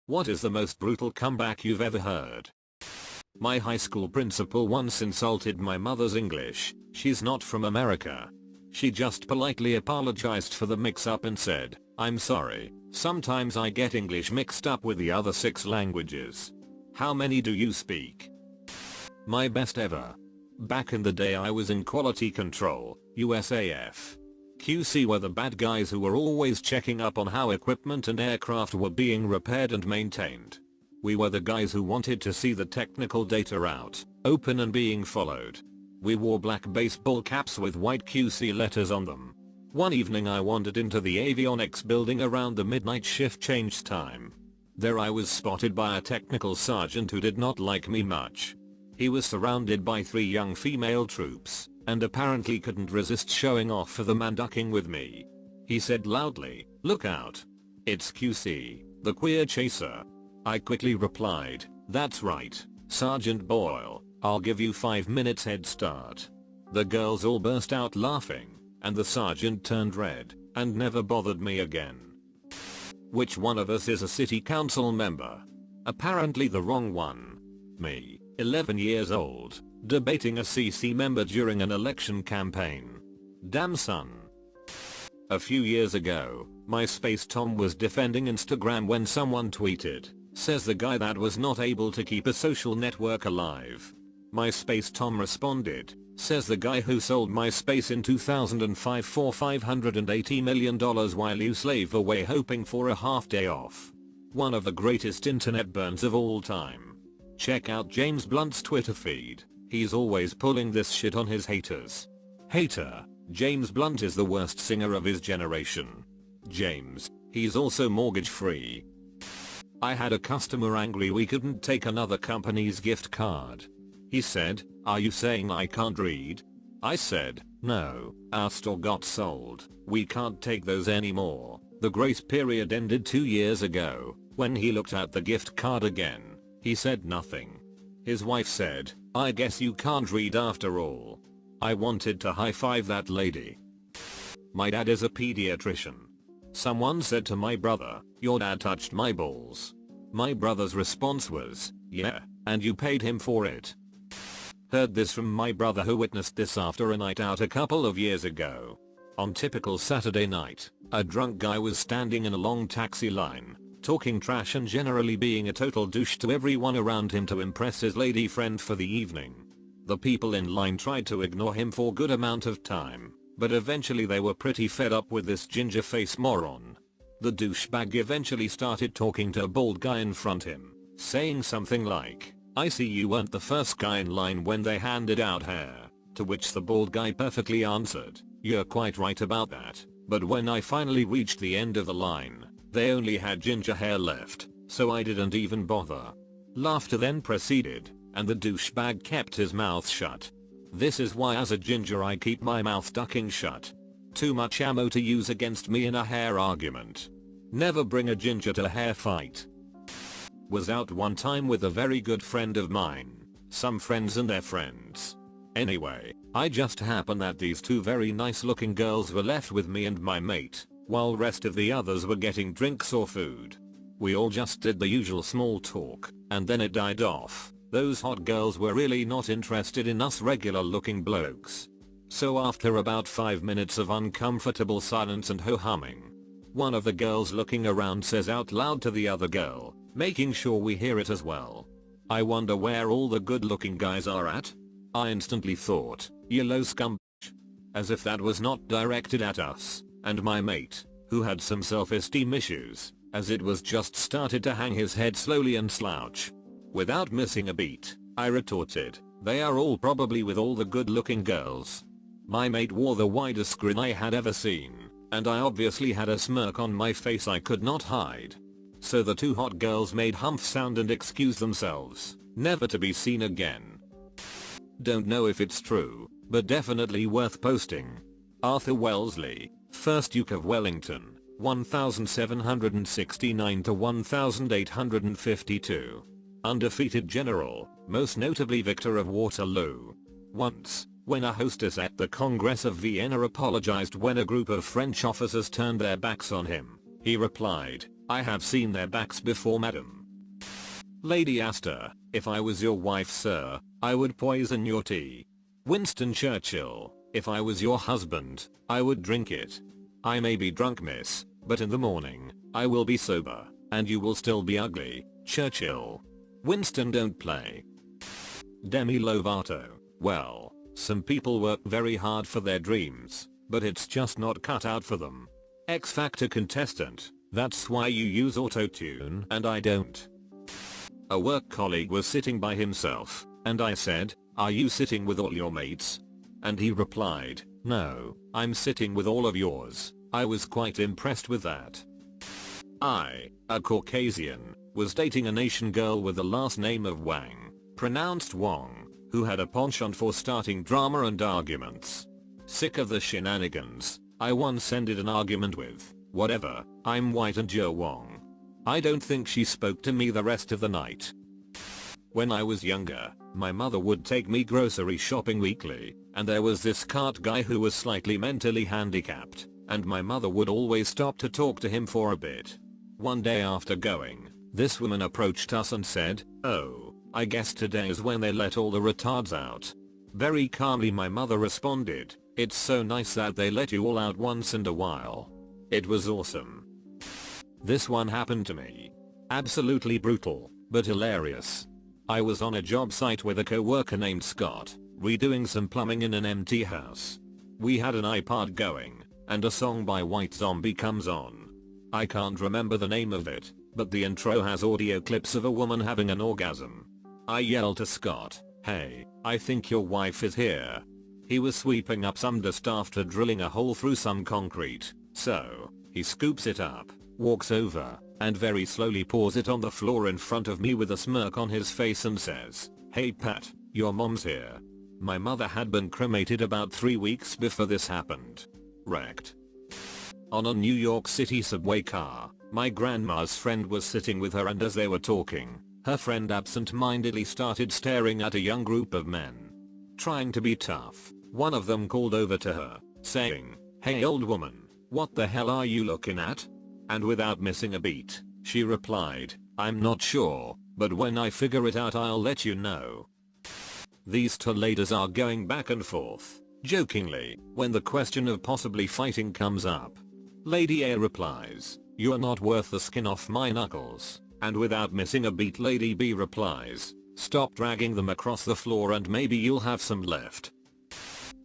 What is the most brutal comeback you've ever heard? My high school principal once insulted my mother's English. She's not from America. She just politely apologized for the mix-up and said, "I'm sorry, sometimes I get English mixed up with the other 6 languages. How many do you speak?" My best ever. Back in the day I was in quality control, USAF. QC were the bad guys who were always checking up on how equipment and aircraft were being repaired and maintained. We were the guys who wanted to see the technical data out, open and being followed. We wore black baseball caps with white QC letters on them. One evening I wandered into the avionics building around the midnight shift change time. There I was spotted by a technical sergeant who did not like me much. He was surrounded by 3 young female troops, and apparently couldn't resist showing off for the man ducking with me. He said loudly, "Look out. It's QC, the queer chaser." I quickly replied, "That's right, Sergeant Boyle, I'll give you 5 minutes head start." The girls all burst out laughing, and the sergeant turned red, and never bothered me again. Which one of us is a city council member? Apparently the wrong one. Me, 11 years old, debating a CC member during an election campaign. Damn son. A few years ago, MySpace Tom was defending Instagram when someone tweeted, "Says the guy that was not able to keep a social network alive." MySpace Tom responded, "Says the guy who sold MySpace in 2005 for $580 million while you slave away hoping for a half day off." One of the greatest internet burns of all time. Check out James Blunt's Twitter feed. He's always pulling this shit on his haters. Hater, James Blunt is the worst singer of his generation. James, he's also mortgage free. I had a customer angry we couldn't take another company's gift card. He said, "Are you saying I can't read?" I said, "No, our store got sold. We can't take those anymore. The grace period ended 2 years ago." When he looked at the gift card again, he said nothing. His wife said, "I guess you can't read after all." I wanted to high-five that lady. My dad is a pediatrician. Someone said to my brother, "Your dad touched my balls." My brother's response was, "Yeah, and you paid him for it." Heard this from my brother who witnessed this after a night out a couple of years ago. On typical Saturday night, a drunk guy was standing in a long taxi line, talking trash and generally being a total douche to everyone around him to impress his lady friend for the evening. The people in line tried to ignore him for a good amount of time, but eventually they were pretty fed up with this ginger face moron. The douchebag eventually started talking to a bald guy in front him, saying something like, "I see you weren't the first guy in line when they handed out hair," to which the bald guy perfectly answered, "You're quite right about that, but when I finally reached the end of the line, they only had ginger hair left, so I didn't even bother." Laughter then proceeded, and the douchebag kept his mouth shut. This is why as a ginger I keep my mouth ducking shut. Too much ammo to use against me in a hair argument. Never bring a ginger to a hair fight. Was out one time with a very good friend of mine, some friends and their friends. Anyway, I just happened that these 2 very nice looking girls were left with me and my mate, while rest of the others were getting drinks or food. We all just did the usual small talk, and then it died off. Those hot girls were really not interested in us regular looking blokes. So after about 5 minutes of uncomfortable silence and ho-humming, one of the girls looking around says out loud to the other girl, making sure we hear it as well, "I wonder where all the good looking guys are at?" I instantly thought, "Yellow scum," as if that was not directed at us, and my mate, who had some self-esteem issues, as it was just started to hang his head slowly and slouch. Without missing a beat, I retorted, "They are all probably with all the good looking girls." My mate wore the widest grin I had ever seen, and I obviously had a smirk on my face I could not hide. So the 2 hot girls made humph sound and excused themselves, never to be seen again. Don't know if it's true, but definitely worth posting. Arthur Wellesley, 1st Duke of Wellington, 1769 to 1852. Undefeated general, most notably victor of Waterloo. Once, when a hostess at the Congress of Vienna apologized when a group of French officers turned their backs on him, he replied, I have seen their backs before, madam. Lady Astor, if I was your wife, sir, I would poison your tea. Winston Churchill, if I was your husband, I would drink it. I may be drunk, miss, but in the morning, I will be sober, and you will still be ugly. Churchill. Winston, don't play. Demi Lovato, well, some people work very hard for their dreams, but it's just not cut out for them. X Factor contestant, that's why you use auto-tune and I don't. A work colleague was sitting by himself, and I said, "Are you sitting with all your mates?" And he replied, "No, I'm sitting with all of yours." I was quite impressed with that. I, a Caucasian, was dating an Asian girl with the last name of Wang, pronounced Wong, who had a penchant for starting drama and arguments. Sick of the shenanigans, I once ended an argument with, "Whatever, I'm white and you're Wong." I don't think she spoke to me the rest of the night. When I was younger, my mother would take me grocery shopping weekly, and there was this cart guy who was slightly mentally handicapped, and my mother would always stop to talk to him for a bit. One day after going, this woman approached us and said, "Oh, I guess today is when they let all the retards out." Very calmly my mother responded, "It's so nice that they let you all out once in a while." It was awesome. This one happened to me. Absolutely brutal, but hilarious. I was on a job site with a co-worker named Scott, redoing some plumbing in an empty house. We had an iPod going, and a song by White Zombie comes on. I can't remember the name of it, but the intro has audio clips of a woman having an orgasm. I yelled to Scott, "Hey, I think your wife is here." He was sweeping up some dust after drilling a hole through some concrete, so he scoops it up, walks over, and very slowly pours it on the floor in front of me with a smirk on his face and says, "Hey Pat, your mom's here." My mother had been cremated about 3 weeks before this happened. Wrecked. On a New York City subway car, my grandma's friend was sitting with her, and as they were talking, her friend absent-mindedly started staring at a young group of men. Trying to be tough, one of them called over to her, saying, "Hey old woman, what the hell are you looking at?" And without missing a beat, she replied, "I'm not sure, but when I figure it out I'll let you know." These two ladies are going back and forth, jokingly, when the question of possibly fighting comes up. Lady A replies, "You're not worth the skin off my knuckles," and without missing a beat Lady B replies, "Stop dragging them across the floor and maybe you'll have some left."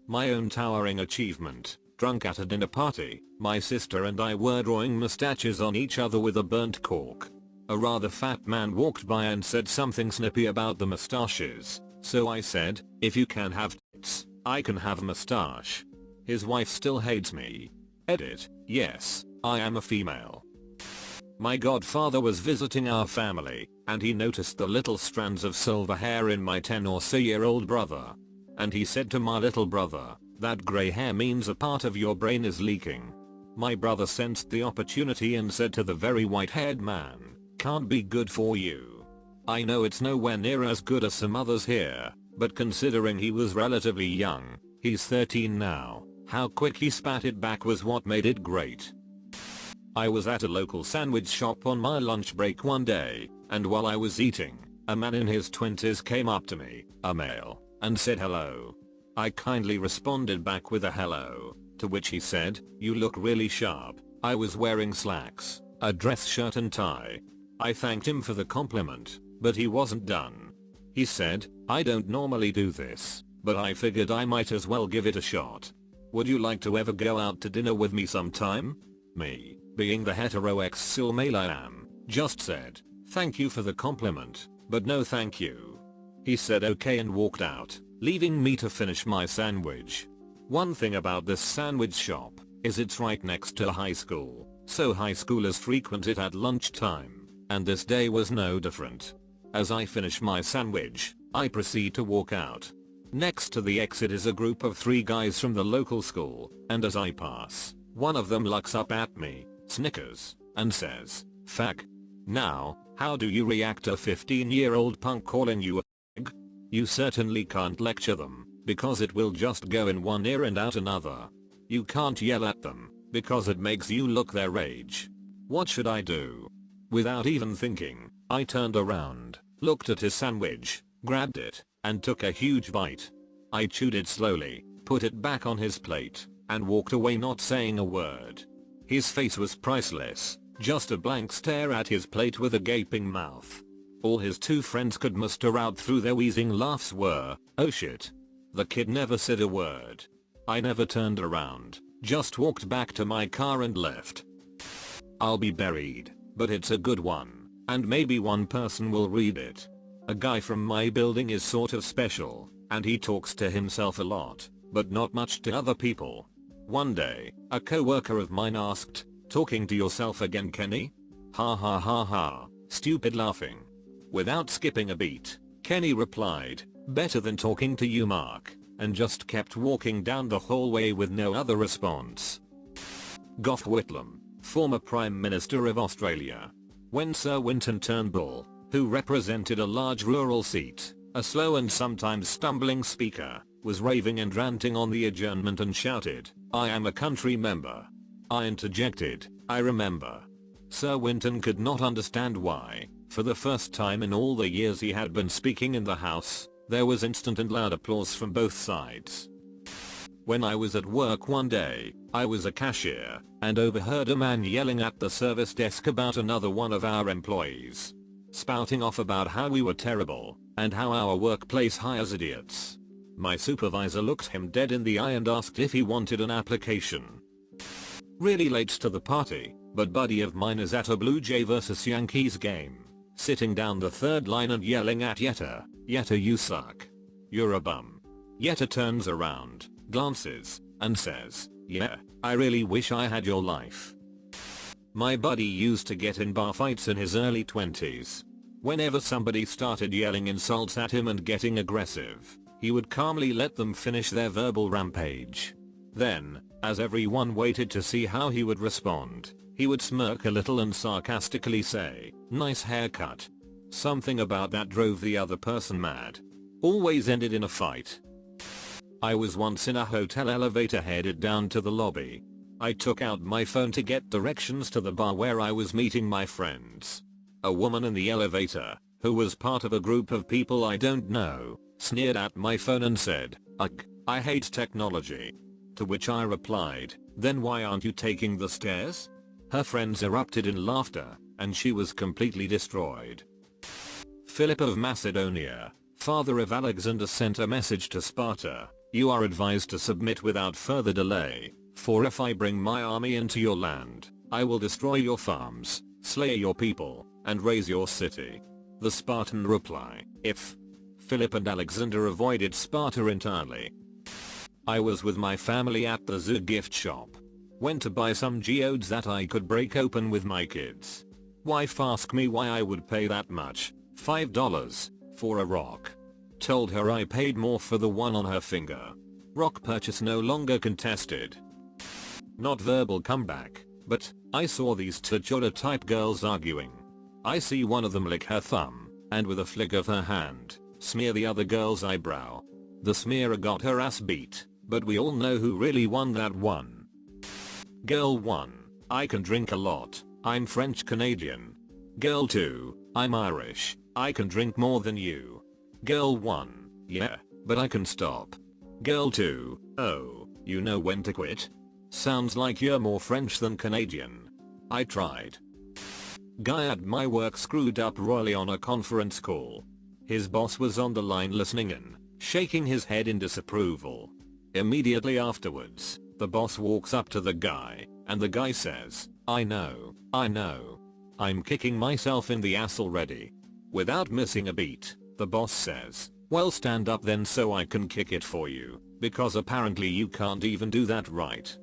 My own towering achievement. Drunk at a dinner party, my sister and I were drawing mustaches on each other with a burnt cork. A rather fat man walked by and said something snippy about the mustaches, so I said, "If you can have tits, I can have a mustache." His wife still hates me. Edit, yes, I am a female. My godfather was visiting our family, and he noticed the little strands of silver hair in my 10 or so year old brother. And he said to my little brother, "That grey hair means a part of your brain is leaking." My brother sensed the opportunity and said to the very white-haired man, "Can't be good for you." I know it's nowhere near as good as some others here, but considering he was relatively young, he's 13 now, how quick he spat it back was what made it great. I was at a local sandwich shop on my lunch break one day, and while I was eating, a man in his 20s came up to me, a male, and said hello. I kindly responded back with a hello, to which he said, "You look really sharp." I was wearing slacks, a dress shirt and tie. I thanked him for the compliment, but he wasn't done. He said, "I don't normally do this, but I figured I might as well give it a shot. Would you like to ever go out to dinner with me sometime?" Me, being the hetero ex-sil male I am, just said, "Thank you for the compliment, but no thank you." He said okay and walked out, leaving me to finish my sandwich. One thing about this sandwich shop is it's right next to a high school, so high schoolers frequent it at lunchtime, and this day was no different. As I finish my sandwich, I proceed to walk out. Next to the exit is a group of 3 guys from the local school, and as I pass, one of them looks up at me, snickers, and says, "Fag." Now, how do you react to a 15-year-old punk calling you a fag? You certainly can't lecture them, because it will just go in one ear and out another. You can't yell at them, because it makes you look their age. What should I do? Without even thinking, I turned around, looked at his sandwich, grabbed it, and took a huge bite. I chewed it slowly, put it back on his plate, and walked away not saying a word. His face was priceless, just a blank stare at his plate with a gaping mouth. All his two friends could muster out through their wheezing laughs were, "Oh shit." The kid never said a word. I never turned around, just walked back to my car and left. I'll be buried, but it's a good one, and maybe one person will read it. A guy from my building is sort of special, and he talks to himself a lot, but not much to other people. One day, a coworker of mine asked, "Talking to yourself again, Kenny?" Ha ha ha ha, stupid laughing. Without skipping a beat, Kenny replied, "Better than talking to you, Mark," and just kept walking down the hallway with no other response. Gough Whitlam, former Prime Minister of Australia. When Sir Winton Turnbull, who represented a large rural seat, a slow and sometimes stumbling speaker, was raving and ranting on the adjournment and shouted, "I am a country member." I interjected, "I remember." Sir Winton could not understand why, for the first time in all the years he had been speaking in the House, there was instant and loud applause from both sides. When I was at work one day, I was a cashier, and overheard a man yelling at the service desk about another one of our employees. Spouting off about how we were terrible, and how our workplace hires idiots. My supervisor looked him dead in the eye and asked if he wanted an application. Really late to the party, but buddy of mine is at a Blue Jay vs Yankees game, sitting down the third line and yelling at Yetta, "Yetta, you suck. You're a bum." Yetta turns around, glances, and says, "Yeah, I really wish I had your life." My buddy used to get in bar fights in his early 20s. Whenever somebody started yelling insults at him and getting aggressive, he would calmly let them finish their verbal rampage. Then, as everyone waited to see how he would respond, he would smirk a little and sarcastically say, "Nice haircut." Something about that drove the other person mad. Always ended in a fight. I was once in a hotel elevator headed down to the lobby. I took out my phone to get directions to the bar where I was meeting my friends. A woman in the elevator, who was part of a group of people I don't know, sneered at my phone and said, "Ugh, I hate technology." To which I replied, "Then why aren't you taking the stairs?" Her friends erupted in laughter, and she was completely destroyed. Philip of Macedonia, father of Alexander, sent a message to Sparta, "You are advised to submit without further delay, for if I bring my army into your land, I will destroy your farms, slay your people, and raze your city." The Spartan reply, "If." Philip and Alexander avoided Sparta entirely. I was with my family at the zoo gift shop. Went to buy some geodes that I could break open with my kids. Wife asked me why I would pay that much, $5, for a rock. Told her I paid more for the one on her finger. Rock purchase no longer contested. Not verbal comeback, but I saw these Tachora type girls arguing. I see one of them lick her thumb, and with a flick of her hand, smear the other girl's eyebrow. The smearer got her ass beat, but we all know who really won that one. Girl 1, I can drink a lot, I'm French Canadian. Girl 2, I'm Irish, I can drink more than you. Girl 1, yeah, but I can stop. Girl 2, oh, you know when to quit? Sounds like you're more French than Canadian. I tried. Guy at my work screwed up royally on a conference call. His boss was on the line listening in, shaking his head in disapproval. Immediately afterwards, the boss walks up to the guy, and the guy says, I know. I'm kicking myself in the ass already." Without missing a beat, the boss says, "Well, stand up then so I can kick it for you, because apparently you can't even do that right."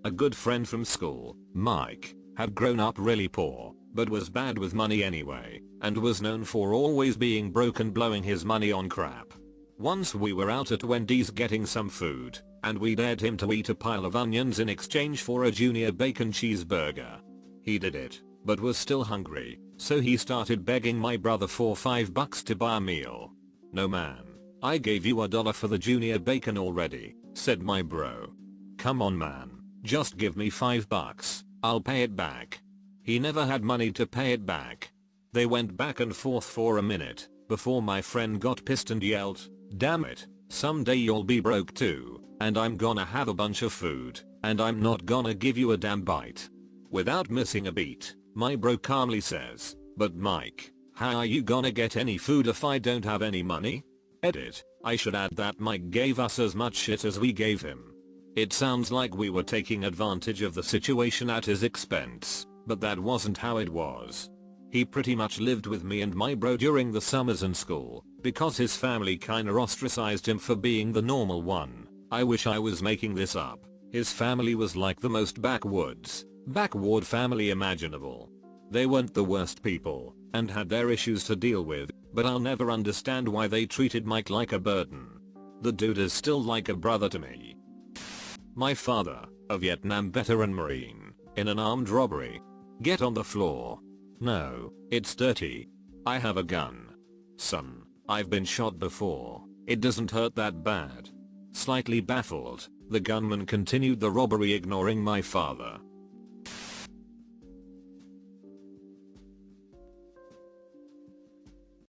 A good friend from school, Mike, had grown up really poor, but was bad with money anyway, and was known for always being broke and blowing his money on crap. Once we were out at Wendy's getting some food, and we dared him to eat a pile of onions in exchange for a junior bacon cheeseburger. He did it, but was still hungry, so he started begging my brother for $5 to buy a meal. "No man, I gave you $1 for the junior bacon already," said my bro. "Come on man, just give me $5, I'll pay it back." He never had money to pay it back. They went back and forth for a minute before my friend got pissed and yelled, "Damn it, someday you'll be broke too, and I'm gonna have a bunch of food, and I'm not gonna give you a damn bite." Without missing a beat, my bro calmly says, "But Mike, how are you gonna get any food if I don't have any money?" Edit. I should add that Mike gave us as much shit as we gave him. It sounds like we were taking advantage of the situation at his expense, but that wasn't how it was. He pretty much lived with me and my bro during the summers in school, because his family kinda ostracized him for being the normal one. I wish I was making this up. His family was like the most backward family imaginable. They weren't the worst people, and had their issues to deal with, but I'll never understand why they treated Mike like a burden. The dude is still like a brother to me. My father, a Vietnam veteran Marine, in an armed robbery. Get on the floor. No, it's dirty. I have a gun. Son, I've been shot before. It doesn't hurt that bad. Slightly baffled, the gunman continued the robbery ignoring my father.